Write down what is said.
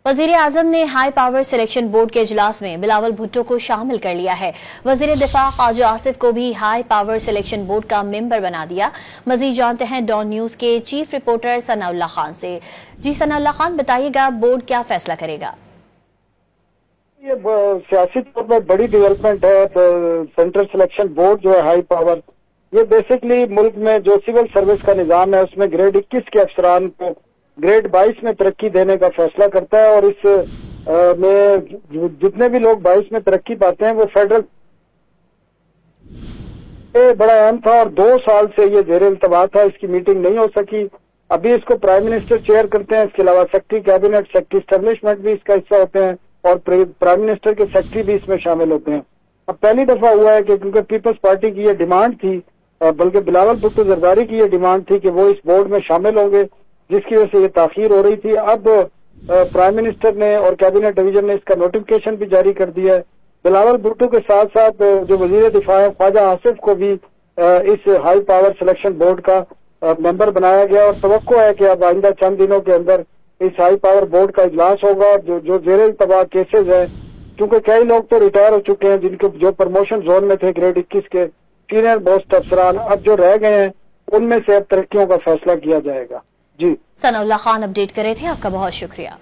वजीर आजम ने high power selection board के इजलास में बिलावल भुट्टो को शामिल कर लिया है। वजीर दिफा ख्वाजा आसिफ को भी हाई पावर सिलेक्शन बोर्ड का मेंबर बना दिया। मजीद जानते हैं डॉन न्यूज के चीफ रिपोर्टर सनाउल्लाह खान से। जी सनाउल्लाह खान, बताइएगा बोर्ड क्या फैसला करेगा? ये सियासी तौर पर बड़ी डेवलपमेंट है। सेंट्रल सिलेक्शन बोर्ड जो है हाई पावर, ये बेसिकली मुल्क में जो सिविल सर्विस का निजाम है उसमें ग्रेड 21 के अफसरान को ग्रेड 22 में तरक्की देने का फैसला करता है। और इस में जितने भी लोग 22 में तरक्की पाते हैं वो फेडरल बड़ा अहम था और 2 साल से ये जेर इल्तवा था, इसकी मीटिंग नहीं हो सकी। अभी इसको प्राइम मिनिस्टर चेयर करते हैं। इसके अलावा सेक्रेटरी कैबिनेट, सेक्रेटरी एस्टेब्लिशमेंट भी इसका हिस्सा होते हैं और प्राइम मिनिस्टर के सेक्रेटरी भी इसमें शामिल होते हैं। अब पहली दफा हुआ है कि क्योंकि पीपल्स पार्टी की ये डिमांड थी, बल्कि बिलावल भुट्टो जरदारी की ये डिमांड थी कि वो इस बोर्ड में शामिल होंगे, जिसकी वजह से ये ताखीर हो रही थी। अब प्राइम मिनिस्टर ने और कैबिनेट डिवीजन ने इसका नोटिफिकेशन भी जारी कर दिया है। बिलावल भुट्टो के साथ साथ जो वजीर दिफा है ख्वाजा आसिफ को भी इस हाई पावर सिलेक्शन बोर्ड का मेंबर बनाया गया और तवक्को है कि अब आइंदा चंद दिनों के अंदर इस हाई पावर बोर्ड का इजलास होगा। जो जेर इल्तवा केसेज है, क्योंकि कई लोग तो रिटायर हो चुके हैं जिनके जो प्रमोशन जोन में थे ग्रेड 21 के सीनियर मोस्ट अफसरान, अब जो रह गए हैं उनमें से अब तरक्कियों का फैसला किया जाएगा। जी सनाउल्लाह खान अपडेट कर रहे थे, आपका बहुत शुक्रिया।